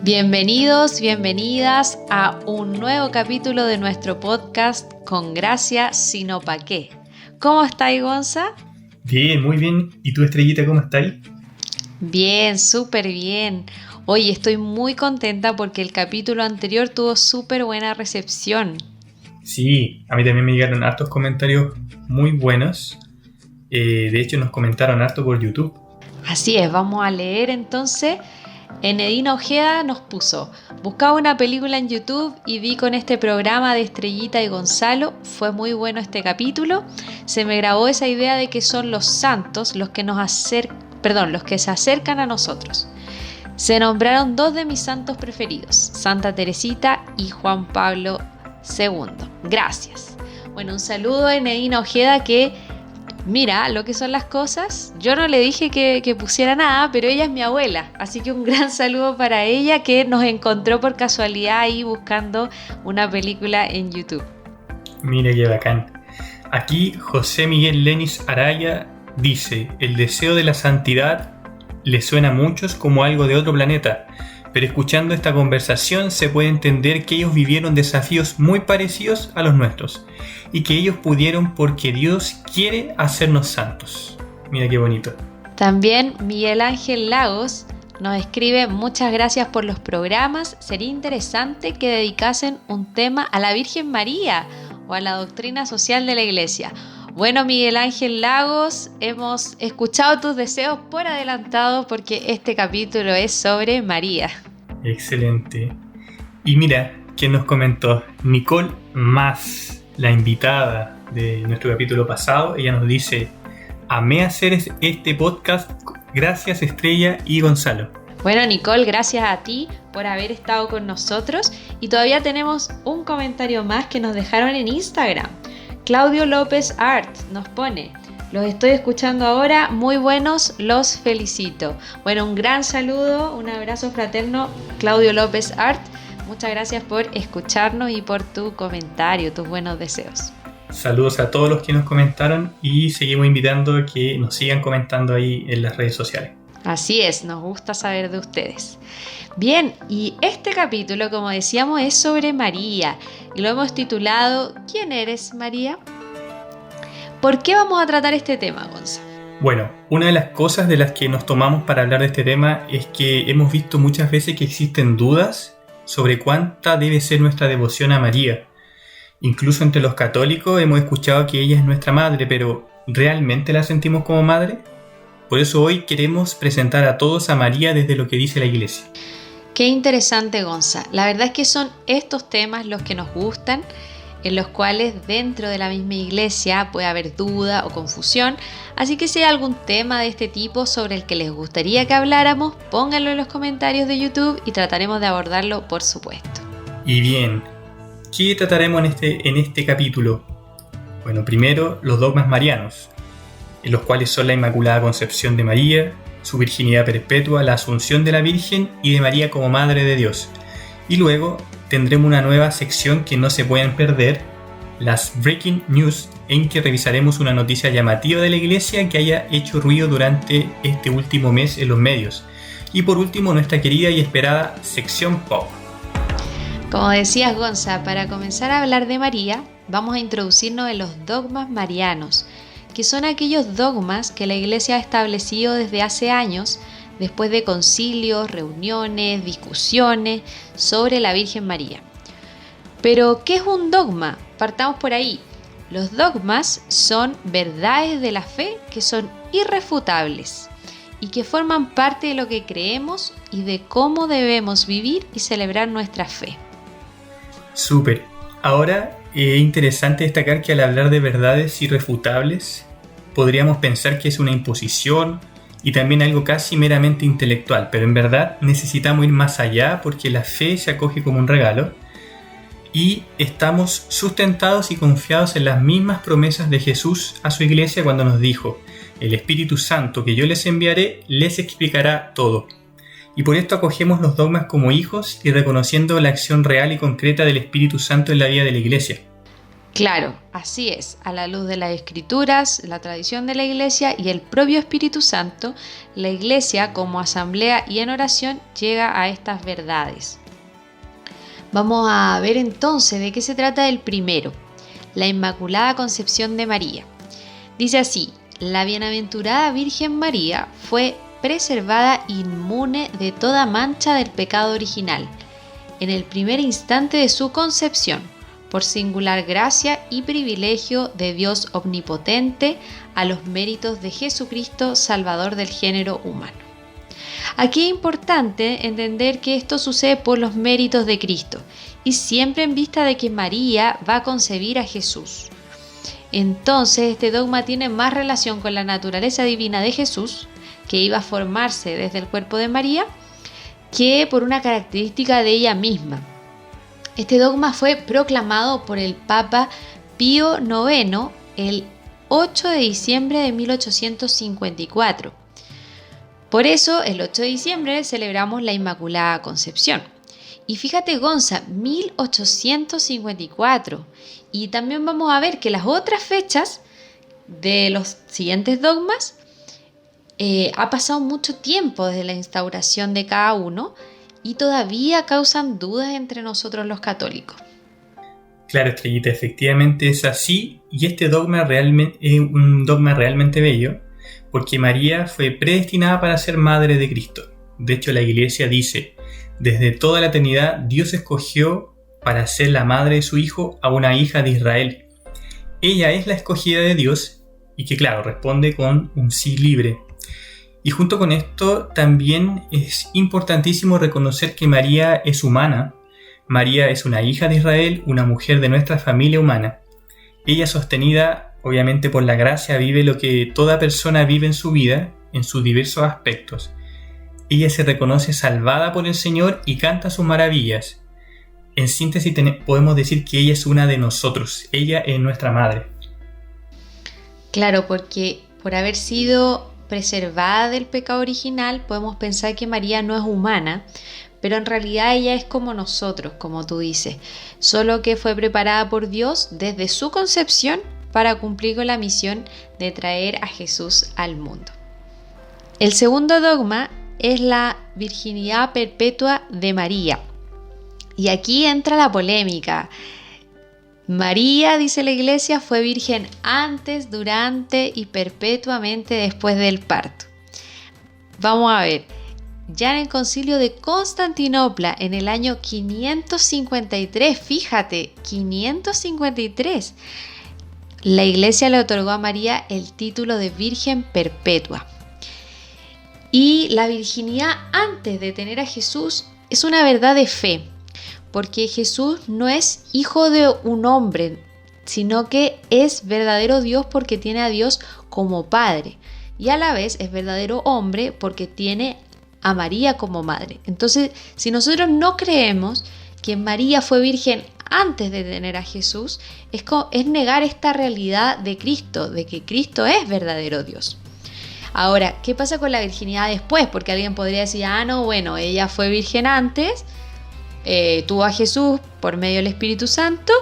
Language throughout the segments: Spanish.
Bienvenidos, bienvenidas a un nuevo capítulo de nuestro podcast Con Gracia, Sino Pa' Qué. ¿Cómo estáis, Gonza? Bien, muy bien. ¿Y tú, Estrellita, cómo estás? Bien, súper bien. Oye, estoy muy contenta porque el capítulo anterior tuvo súper buena recepción. Sí, a mí también me llegaron hartos comentarios muy buenos. De hecho, nos comentaron harto por YouTube. Así es, vamos a leer entonces. Enedina Ojeda nos puso: buscaba una película en YouTube y vi con este programa de Estrellita y Gonzalo. Fue muy bueno este capítulo. Se me grabó esa idea de que son los santos los que los que se acercan a nosotros. Se nombraron dos de mis santos preferidos, Santa Teresita y Juan Pablo II. Gracias. Bueno, un saludo a Enedina Ojeda que mira lo que son las cosas. Yo no le dije que pusiera nada, pero ella es mi abuela. Así que un gran saludo para ella que nos encontró por casualidad ahí buscando una película en YouTube. Mira qué bacán. Aquí José Miguel Lenis Araya dice: el deseo de la santidad le suena a muchos como algo de otro planeta, pero escuchando esta conversación se puede entender que ellos vivieron desafíos muy parecidos a los nuestros y que ellos pudieron porque Dios quiere hacernos santos. Mira qué bonito. También Miguel Ángel Lagos nos escribe: muchas gracias por los programas, sería interesante que dedicasen un tema a la Virgen María o a la doctrina social de la Iglesia. Bueno, Miguel Ángel Lagos, hemos escuchado tus deseos por adelantado porque este capítulo es sobre María. Excelente. Y mira, ¿quién nos comentó? Nicole Más, la invitada de nuestro capítulo pasado. Ella nos dice: amé hacer este podcast, gracias Estrella y Gonzalo. Bueno, Nicole, gracias a ti por haber estado con nosotros. Y todavía tenemos un comentario más que nos dejaron en Instagram. Claudio López Art nos pone: los estoy escuchando ahora, muy buenos, los felicito. Bueno, un gran saludo, un abrazo fraterno, Claudio López Art. Muchas gracias por escucharnos y por tu comentario, tus buenos deseos. Saludos a todos los que nos comentaron y seguimos invitando a que nos sigan comentando ahí en las redes sociales. Así es, nos gusta saber de ustedes. Bien, y este capítulo, como decíamos, es sobre María y lo hemos titulado ¿Quién eres, María? ¿Por qué vamos a tratar este tema, Gonza? Bueno, una de las cosas de las que nos tomamos para hablar de este tema es que hemos visto muchas veces que existen dudas sobre cuánta debe ser nuestra devoción a María. Incluso entre los católicos hemos escuchado que ella es nuestra madre, pero ¿realmente la sentimos como madre? Por eso hoy queremos presentar a todos a María desde lo que dice la Iglesia. Qué interesante, Gonza. La verdad es que son estos temas los que nos gustan, en los cuales dentro de la misma Iglesia puede haber duda o confusión. Así que si hay algún tema de este tipo sobre el que les gustaría que habláramos, pónganlo en los comentarios de YouTube y trataremos de abordarlo, por supuesto. Y bien, ¿qué trataremos en este capítulo? Bueno, primero los dogmas marianos, en los cuales son la Inmaculada Concepción de María, su virginidad perpetua, la Asunción de la Virgen y de María como Madre de Dios. Y luego tendremos una nueva sección que no se pueden perder, las Breaking News, en que revisaremos una noticia llamativa de la Iglesia que haya hecho ruido durante este último mes en los medios. Y por último, nuestra querida y esperada sección Pop. Como decías, Gonza, para comenzar a hablar de María, vamos a introducirnos en los dogmas marianos, que son aquellos dogmas que la Iglesia ha establecido desde hace años, después de concilios, reuniones, discusiones sobre la Virgen María. Pero, ¿qué es un dogma? Partamos por ahí. Los dogmas son verdades de la fe que son irrefutables y que forman parte de lo que creemos y de cómo debemos vivir y celebrar nuestra fe. Súper. Ahora es interesante destacar que al hablar de verdades irrefutables, podríamos pensar que es una imposición y también algo casi meramente intelectual, pero en verdad necesitamos ir más allá porque la fe se acoge como un regalo y estamos sustentados y confiados en las mismas promesas de Jesús a su iglesia cuando nos dijo: el Espíritu Santo que yo les enviaré les explicará todo. Y por esto acogemos los dogmas como hijos y reconociendo la acción real y concreta del Espíritu Santo en la vida de la iglesia. Claro, así es, a la luz de las escrituras, la tradición de la Iglesia y el propio Espíritu Santo, la Iglesia como asamblea y en oración llega a estas verdades. Vamos a ver entonces de qué se trata el primero, la Inmaculada Concepción de María. Dice así: la bienaventurada Virgen María fue preservada inmune de toda mancha del pecado original en el primer instante de su concepción, por singular gracia y privilegio de Dios omnipotente, a los méritos de Jesucristo, Salvador del género humano. Aquí es importante entender que esto sucede por los méritos de Cristo y siempre en vista de que María va a concebir a Jesús. Entonces este dogma tiene más relación con la naturaleza divina de Jesús, que iba a formarse desde el cuerpo de María, que por una característica de ella misma. Este dogma fue proclamado por el Papa Pío IX el 8 de diciembre de 1854. Por eso, el 8 de diciembre celebramos la Inmaculada Concepción. Y fíjate, Gonza, 1854. Y también vamos a ver que las otras fechas de los siguientes dogmas ha pasado mucho tiempo desde la instauración de cada uno y todavía causan dudas entre nosotros los católicos. Claro, Estrellita, efectivamente es así, y este dogma realmente es un dogma realmente bello, porque María fue predestinada para ser madre de Cristo. De hecho, la Iglesia dice: desde toda la eternidad Dios escogió para ser la madre de su Hijo a una hija de Israel. Ella es la escogida de Dios y que, claro, responde con un sí libre. Y junto con esto también es importantísimo reconocer que María es humana. María es una hija de Israel, una mujer de nuestra familia humana. Ella, sostenida obviamente por la gracia, vive lo que toda persona vive en su vida, en sus diversos aspectos. Ella se reconoce salvada por el Señor y canta sus maravillas. En síntesis podemos decir que ella es una de nosotros, ella es nuestra madre. Claro, porque por haber sido preservada del pecado original, podemos pensar que María no es humana, pero en realidad ella es como nosotros, como tú dices, solo que fue preparada por Dios desde su concepción para cumplir con la misión de traer a Jesús al mundo. El segundo dogma es la virginidad perpetua de María. Y aquí entra la polémica. María, dice la Iglesia, fue virgen antes, durante y perpetuamente después del parto. Vamos a ver, ya en el Concilio de Constantinopla, en el año 553, fíjate, 553, la Iglesia le otorgó a María el título de Virgen Perpetua. Y la virginidad antes de tener a Jesús es una verdad de fe, porque Jesús no es hijo de un hombre, sino que es verdadero Dios porque tiene a Dios como padre, y a la vez es verdadero hombre porque tiene a María como madre. Entonces, si nosotros no creemos que María fue virgen antes de tener a Jesús, es negar esta realidad de Cristo, de que Cristo es verdadero Dios. Ahora, ¿qué pasa con la virginidad después? Porque alguien podría decir, no, bueno, ella fue virgen antes, tuvo a Jesús por medio del Espíritu Santo,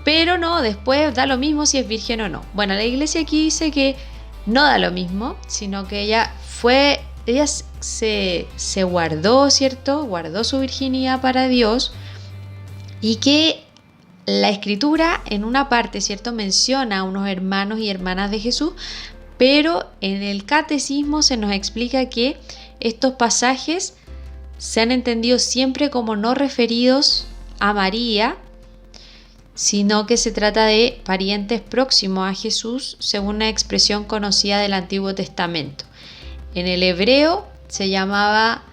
pero no, después da lo mismo si es virgen o no. Bueno, la Iglesia aquí dice que no da lo mismo, sino que ella se guardó, ¿cierto? Guardó su virginidad para Dios, y que la Escritura en una parte, ¿cierto?, menciona a unos hermanos y hermanas de Jesús, pero en el Catecismo se nos explica que estos pasajes se han entendido siempre como no referidos a María, sino que se trata de parientes próximos a Jesús, según una expresión conocida del Antiguo Testamento. En el hebreo se llamaba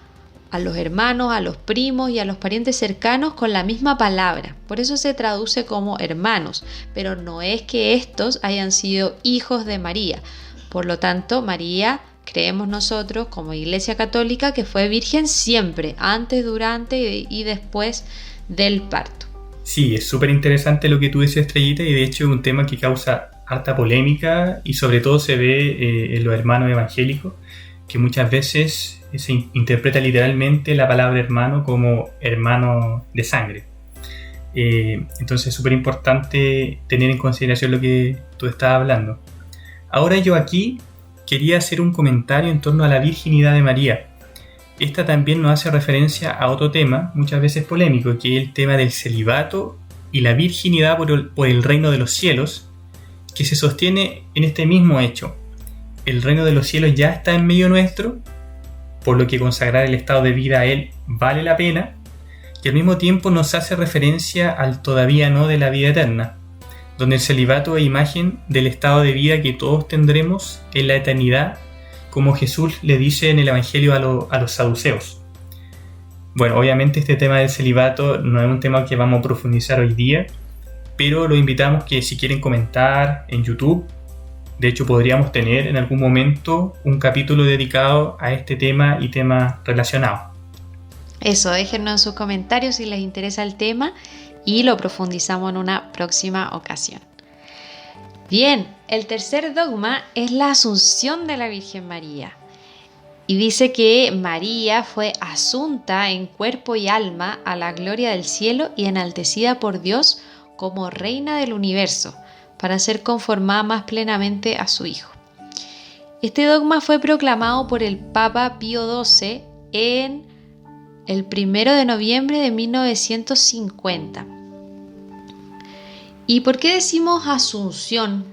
a los hermanos, a los primos y a los parientes cercanos con la misma palabra. Por eso se traduce como hermanos, pero no es que estos hayan sido hijos de María. Por lo tanto, María, creemos nosotros como Iglesia Católica, que fue virgen siempre, antes, durante y después del parto. Sí, es súper interesante lo que tú dices, Estrellita, y de hecho es un tema que causa harta polémica y sobre todo se ve en los hermanos evangélicos, que muchas veces se interpreta literalmente la palabra hermano como hermano de sangre. Entonces es súper importante tener en consideración lo que tú estabas hablando. Ahora yo aquí quería hacer un comentario en torno a la virginidad de María. Esta también nos hace referencia a otro tema, muchas veces polémico, que es el tema del celibato y la virginidad por el reino de los cielos, que se sostiene en este mismo hecho. El reino de los cielos ya está en medio nuestro, por lo que consagrar el estado de vida a él vale la pena, y al mismo tiempo nos hace referencia al todavía no de la vida eterna, donde el celibato es imagen del estado de vida que todos tendremos en la eternidad, como Jesús le dice en el Evangelio a los saduceos. Bueno, obviamente este tema del celibato no es un tema que vamos a profundizar hoy día, pero los invitamos que si quieren comentar en YouTube, de hecho podríamos tener en algún momento un capítulo dedicado a este tema y temas relacionados. Eso, déjennos en sus comentarios si les interesa el tema y lo profundizamos en una próxima ocasión. Bien, el tercer dogma es la asunción de la Virgen María. Y dice que María fue asunta en cuerpo y alma a la gloria del cielo y enaltecida por Dios como reina del universo, para ser conformada más plenamente a su Hijo. Este dogma fue proclamado por el Papa Pío XII en el 1 de noviembre de 1950. ¿Y por qué decimos asunción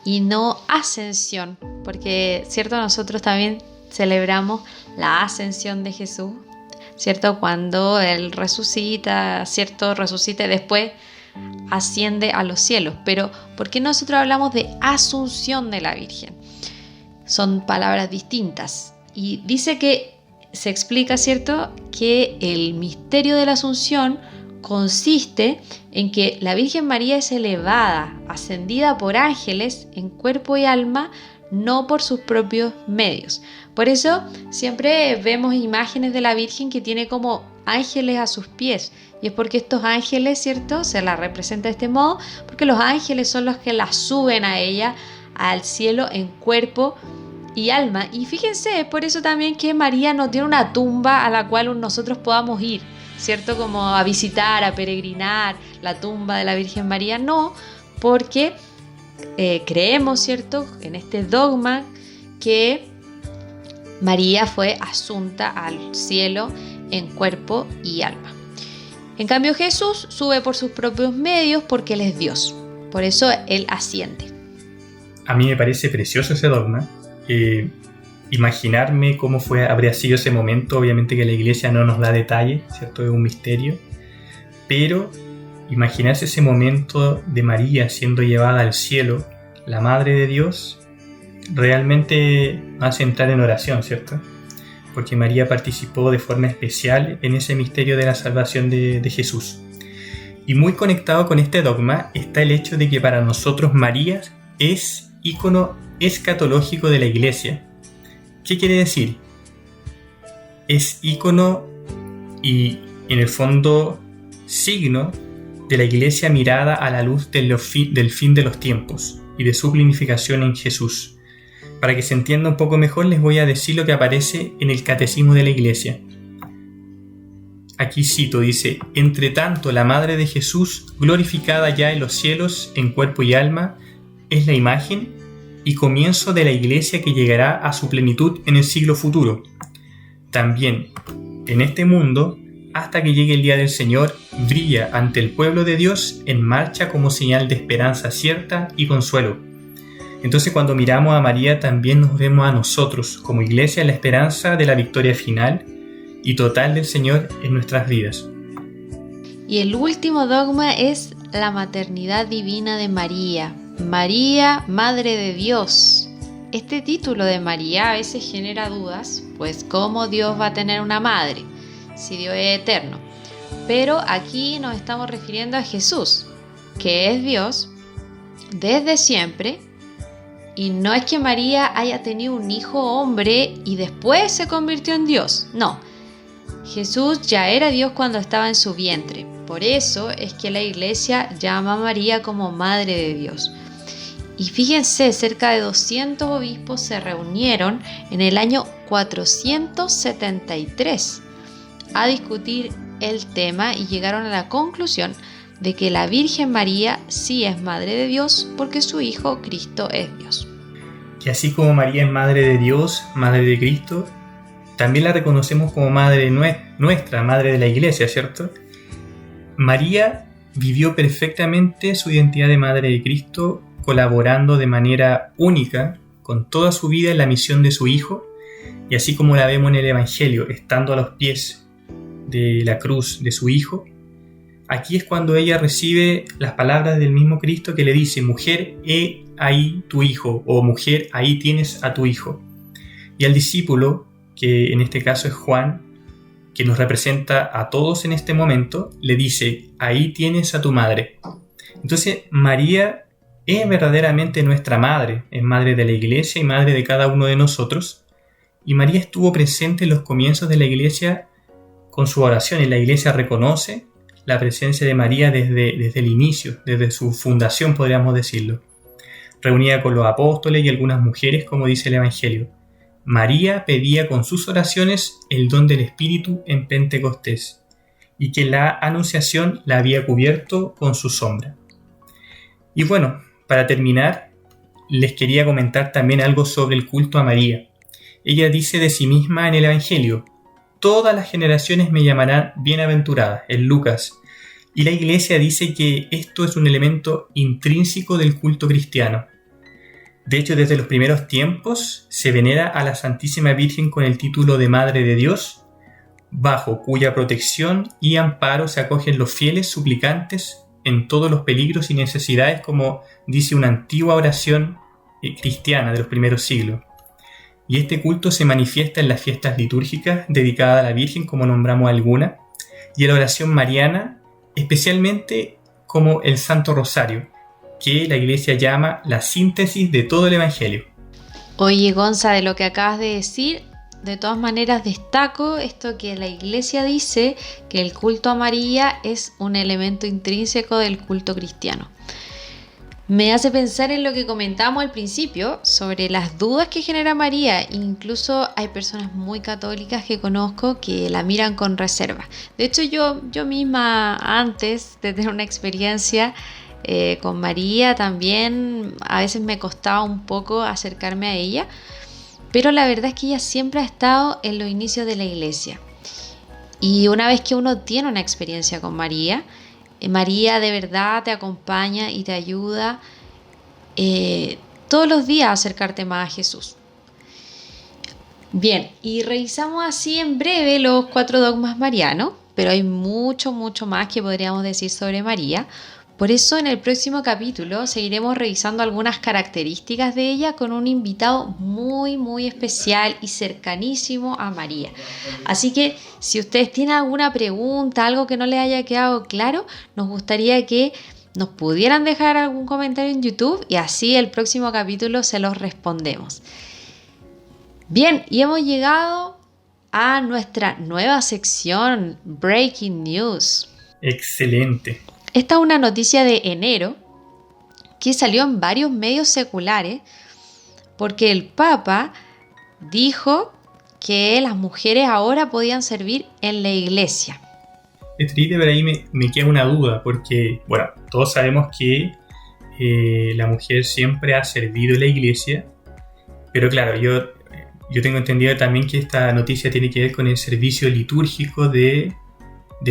y no ascensión? Porque, ¿cierto? Nosotros también celebramos la ascensión de Jesús, ¿cierto? Cuando Él resucita, ¿cierto? Resucita y después asciende a los cielos. Pero, ¿por qué nosotros hablamos de asunción de la Virgen? Son palabras distintas. Y dice que se explica, ¿cierto?, que el misterio de la Asunción consiste en que la Virgen María es elevada, ascendida por ángeles en cuerpo y alma, no por sus propios medios. Por eso siempre vemos imágenes de la Virgen que tiene como ángeles a sus pies. Y es porque estos ángeles, ¿cierto?, se la representa de este modo, porque los ángeles son los que la suben a ella al cielo en cuerpo y alma. Y fíjense, es por eso también que María no tiene una tumba a la cual nosotros podamos ir, ¿cierto? Como a visitar, a peregrinar la tumba de la Virgen María. No, porque creemos, ¿cierto?, en este dogma que María fue asunta al cielo en cuerpo y alma. En cambio, Jesús sube por sus propios medios porque Él es Dios. Por eso Él asciende. A mí me parece precioso ese dogma. Imaginarme cómo habría sido ese momento. Obviamente que la iglesia no nos da detalles, ¿cierto? Es un misterio, pero imaginarse ese momento de María siendo llevada al cielo, la Madre de Dios, realmente hace entrar en oración, ¿cierto? Porque María participó de forma especial en ese misterio de la salvación de Jesús. Y muy conectado con este dogma está el hecho de que para nosotros María es ícono escatológico de la iglesia. ¿Qué quiere decir? Es ícono y en el fondo signo de la iglesia mirada a la luz del fin de los tiempos y de su planificación en Jesús. Para que se entienda un poco mejor les voy a decir lo que aparece en el Catecismo de la Iglesia. Aquí cito, dice: entre tanto la Madre de Jesús, glorificada ya en los cielos en cuerpo y alma, es la imagen y comienzo de la Iglesia que llegará a su plenitud en el siglo futuro. También, en este mundo, hasta que llegue el día del Señor, brilla ante el pueblo de Dios en marcha como señal de esperanza cierta y consuelo. Entonces, cuando miramos a María, también nos vemos a nosotros como Iglesia en la esperanza de la victoria final y total del Señor en nuestras vidas. Y el último dogma es la maternidad divina de María. María, Madre de Dios. Este título de María a veces genera dudas, pues ¿cómo Dios va a tener una madre si Dios es eterno? Pero aquí nos estamos refiriendo a Jesús, que es Dios desde siempre, y no es que María haya tenido un hijo hombre y después se convirtió en Dios, no. Jesús ya era Dios cuando estaba en su vientre. Por eso es que la Iglesia llama a María como Madre de Dios. Y fíjense, cerca de 200 obispos se reunieron en el año 473 a discutir el tema y llegaron a la conclusión de que la Virgen María sí es Madre de Dios porque su Hijo Cristo es Dios. Que así como María es Madre de Dios, Madre de Cristo, también la reconocemos como Madre nuestra, Madre de la Iglesia, ¿cierto? María vivió perfectamente su identidad de Madre de Cristo, colaborando de manera única con toda su vida en la misión de su Hijo, y así como la vemos en el Evangelio, estando a los pies de la cruz de su Hijo, aquí es cuando ella recibe las palabras del mismo Cristo que le dice: mujer, he ahí tu hijo, o mujer, ahí tienes a tu hijo. Y al discípulo, que en este caso es Juan, que nos representa a todos en este momento, le dice: ahí tienes a tu madre. Entonces María es verdaderamente nuestra madre, es madre de la Iglesia y madre de cada uno de nosotros. Y María estuvo presente en los comienzos de la Iglesia con su oración, y la Iglesia reconoce la presencia de María desde el inicio, desde su fundación, podríamos decirlo. Reunida con los apóstoles y algunas mujeres, como dice el Evangelio, María pedía con sus oraciones el don del Espíritu en Pentecostés, y que la Anunciación la había cubierto con su sombra. Y bueno, para terminar, les quería comentar también algo sobre el culto a María. Ella dice de sí misma en el Evangelio: todas las generaciones me llamarán bienaventurada, en Lucas. Y la Iglesia dice que esto es un elemento intrínseco del culto cristiano. De hecho, desde los primeros tiempos se venera a la Santísima Virgen con el título de Madre de Dios, bajo cuya protección y amparo se acogen los fieles suplicantes en todos los peligros y necesidades, como dice una antigua oración cristiana de los primeros siglos. Y este culto se manifiesta en las fiestas litúrgicas dedicadas a la Virgen, como nombramos alguna, y en la oración mariana, especialmente como el Santo Rosario, que la Iglesia llama la síntesis de todo el Evangelio. Oye, Gonza, de lo que acabas de decir, de todas maneras destaco esto que la Iglesia dice, que el culto a María es un elemento intrínseco del culto cristiano. Me hace pensar en lo que comentábamos al principio sobre las dudas que genera María. Incluso hay personas muy católicas que conozco que la miran con reserva. De hecho, yo misma, antes de tener una experiencia con María, también a veces me costaba un poco acercarme a ella, pero la verdad es que ella siempre ha estado en los inicios de la Iglesia. Y una vez que uno tiene una experiencia con María, María de verdad te acompaña y te ayuda todos los días a acercarte más a Jesús. Bien, y revisamos así en breve los 4 dogmas marianos, pero hay mucho más que podríamos decir sobre María. Por eso en el próximo capítulo seguiremos revisando algunas características de ella con un invitado muy especial y cercanísimo a María. Así que si ustedes tienen alguna pregunta, algo que no les haya quedado claro, nos gustaría que nos pudieran dejar algún comentario en YouTube y así el próximo capítulo se los respondemos. Bien, y hemos llegado a nuestra nueva sección Breaking News. Excelente. Esta es una noticia de enero que salió en varios medios seculares porque el Papa dijo que las mujeres ahora podían servir en la iglesia. Es triste, pero ahí me queda una duda, porque, bueno, todos sabemos que la mujer siempre ha servido en la iglesia, pero claro, yo tengo entendido también que esta noticia tiene que ver con el servicio litúrgico del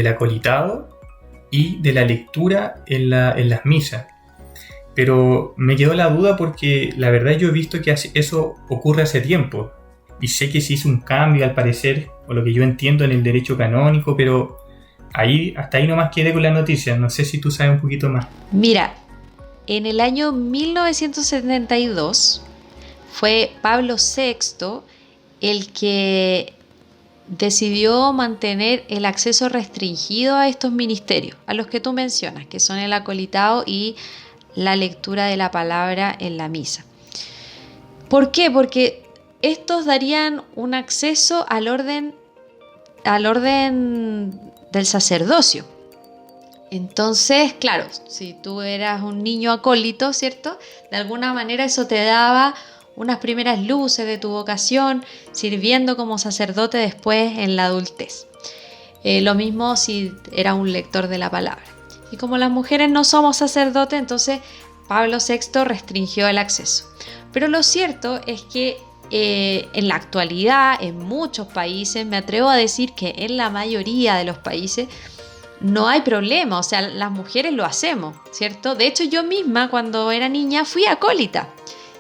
acolitado y de la lectura en las misas. Pero me quedó la duda porque la verdad yo he visto que eso ocurre hace tiempo y sé que se hizo un cambio al parecer, o lo que yo entiendo, en el derecho canónico, pero hasta ahí nomás quedé con la noticia. No sé si tú sabes un poquito más. Mira, en el año 1972 fue Pablo VI el que decidió mantener el acceso restringido a estos ministerios, a los que tú mencionas, que son el acolitado y la lectura de la palabra en la misa. ¿Por qué? Porque estos darían un acceso al orden del sacerdocio. Entonces, claro, si tú eras un niño acólito, ¿cierto? De alguna manera eso te daba unas primeras luces de tu vocación, sirviendo como sacerdote después en la adultez. Lo mismo si era un lector de la palabra. Y como las mujeres no somos sacerdotes, entonces Pablo VI restringió el acceso. Pero lo cierto es que en la actualidad, en muchos países, me atrevo a decir que en la mayoría de los países, no hay problema, o sea, las mujeres lo hacemos, ¿cierto? De hecho, yo misma cuando era niña fui acólita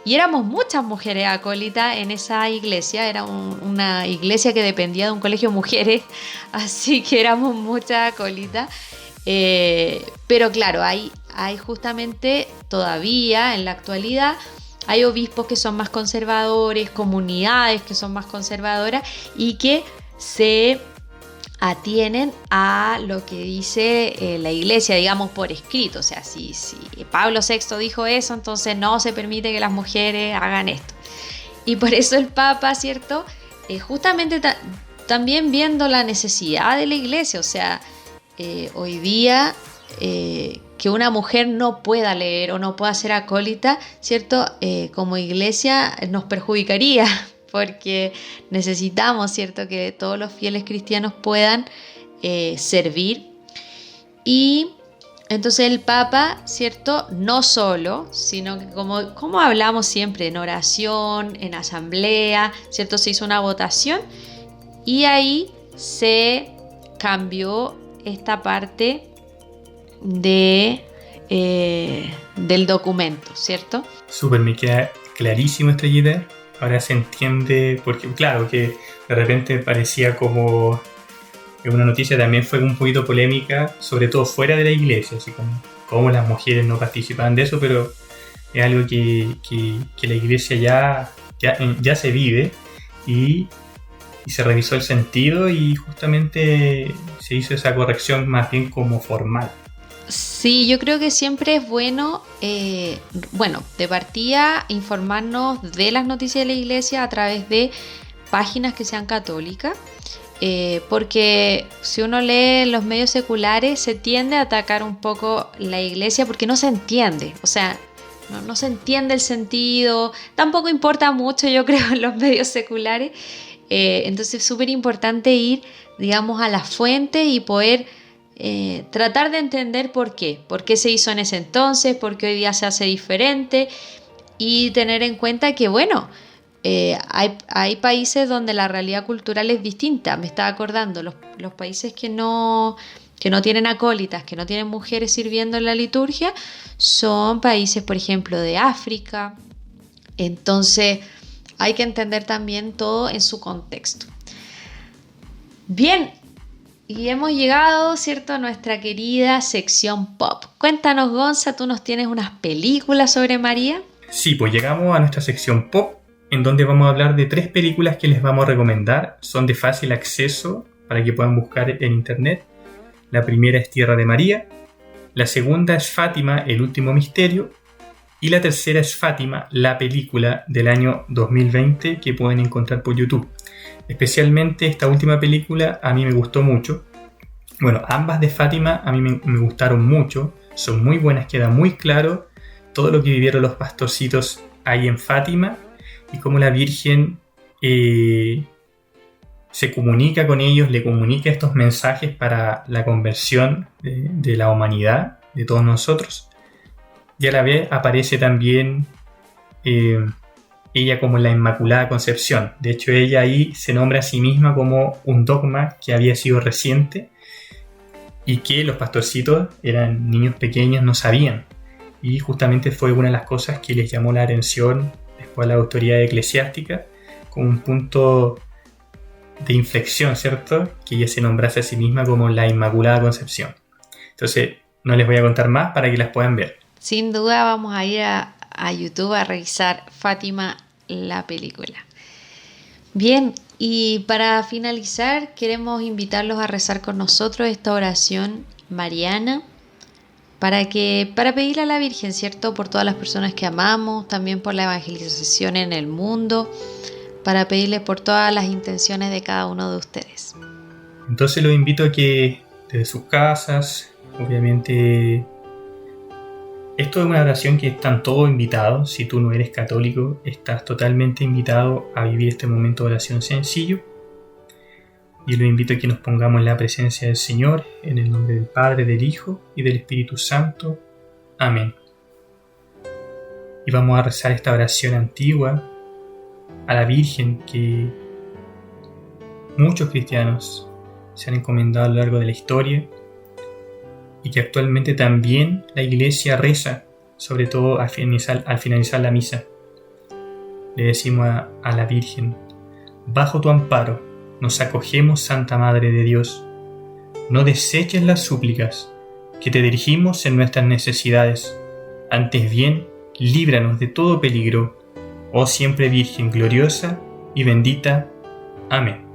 y éramos muchas mujeres acólitas en esa iglesia, era una iglesia que dependía de un colegio de mujeres, así que éramos muchas acólitas. Pero claro, hay justamente todavía en la actualidad hay obispos que son más conservadores, comunidades que son más conservadoras y que se atienen a lo que dice la iglesia, digamos, por escrito. O sea, si Pablo VI dijo eso, entonces no se permite que las mujeres hagan esto. Y por eso el Papa, ¿cierto? Justamente también viendo la necesidad de la iglesia, o sea, hoy día que una mujer no pueda leer o no pueda ser acólita, ¿cierto? Como iglesia nos perjudicaría porque necesitamos, ¿cierto?, que todos los fieles cristianos puedan servir. Y entonces el Papa, ¿cierto?, no solo, sino que como hablamos siempre, en oración, en asamblea, ¿cierto?, se hizo una votación y ahí se cambió esta parte del documento, ¿cierto? Súper, me queda clarísimo, Estrellita. Ahora se entiende, porque claro, que de repente parecía como una noticia, también fue un poquito polémica, sobre todo fuera de la iglesia, así como las mujeres no participaban de eso, pero es algo que la iglesia ya se vive y se revisó el sentido y justamente se hizo esa corrección más bien como formal. Sí, yo creo que siempre es bueno, de partida informarnos de las noticias de la iglesia a través de páginas que sean católicas, porque si uno lee los medios seculares se tiende a atacar un poco la iglesia porque no se entiende, o sea, no se entiende el sentido, tampoco importa mucho, yo creo, en los medios seculares, entonces es súper importante ir, digamos, a la fuente y poder tratar de entender por qué se hizo en ese entonces, por qué hoy día se hace diferente y tener en cuenta que hay países donde la realidad cultural es distinta. Me estaba acordando, los países que no tienen acólitas, que no tienen mujeres sirviendo en la liturgia, son países, por ejemplo, de África. Entonces hay que entender también todo en su contexto. Bien, y hemos llegado, ¿cierto?, a nuestra querida sección pop. Cuéntanos, Gonza, ¿tú nos tienes unas películas sobre María? Sí, pues llegamos a nuestra sección pop, en donde vamos a hablar de 3 películas que les vamos a recomendar. Son de fácil acceso para que puedan buscar en internet. La primera es Tierra de María, la segunda es Fátima, el último misterio, y la tercera es Fátima, la película del año 2020 que pueden encontrar por YouTube. Especialmente esta última película a mí me gustó mucho. Bueno, ambas de Fátima a mí me gustaron mucho, son muy buenas, queda muy claro todo lo que vivieron los pastorcitos ahí en Fátima y cómo la Virgen se comunica con ellos, le comunica estos mensajes para la conversión de la humanidad, de todos nosotros. Y a la vez aparece también ella como la Inmaculada Concepción. De hecho, ella ahí se nombra a sí misma como un dogma que había sido reciente y que los pastorcitos eran niños pequeños, no sabían. Y justamente fue una de las cosas que les llamó la atención después a la autoridad eclesiástica como un punto de inflexión, ¿cierto? Que ella se nombrase a sí misma como la Inmaculada Concepción. Entonces, no les voy a contar más para que las puedan ver. Sin duda vamos a ir a YouTube a revisar Fátima, la película. Bien, y para finalizar queremos invitarlos a rezar con nosotros esta oración mariana para pedirle a la Virgen, ¿cierto?, por todas las personas que amamos, también por la evangelización en el mundo, para pedirle por todas las intenciones de cada uno de ustedes. Entonces los invito a que desde sus casas, obviamente, esto es una oración que están todos invitados. Si tú no eres católico, estás totalmente invitado a vivir este momento de oración sencillo. Y los invito a que nos pongamos en la presencia del Señor, en el nombre del Padre, del Hijo y del Espíritu Santo. Amén. Y vamos a rezar esta oración antigua a la Virgen que muchos cristianos se han encomendado a lo largo de la historia y que actualmente también la Iglesia reza, sobre todo al finalizar la misa. Le decimos a la Virgen: bajo tu amparo nos acogemos, Santa Madre de Dios. No deseches las súplicas que te dirigimos en nuestras necesidades. Antes bien, líbranos de todo peligro, oh siempre Virgen gloriosa y bendita. Amén.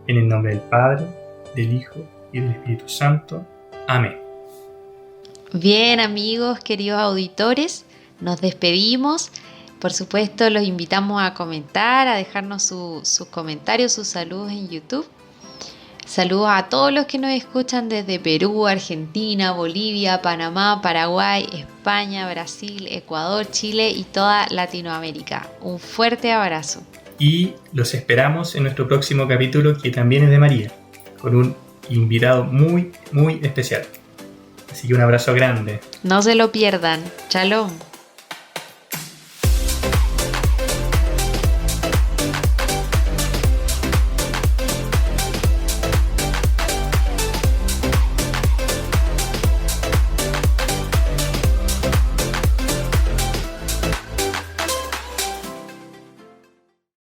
En el nombre del Padre, del Hijo y del Espíritu Santo. Amén. Bien, amigos, queridos auditores, nos despedimos. Por supuesto, los invitamos a comentar, a dejarnos sus comentarios, sus saludos en YouTube. Saludos a todos los que nos escuchan desde Perú, Argentina, Bolivia, Panamá, Paraguay, España, Brasil, Ecuador, Chile y toda Latinoamérica. Un fuerte abrazo. Y los esperamos en nuestro próximo capítulo, que también es de María, con un invitado muy, muy especial. Así que un abrazo grande. No se lo pierdan. Shalom.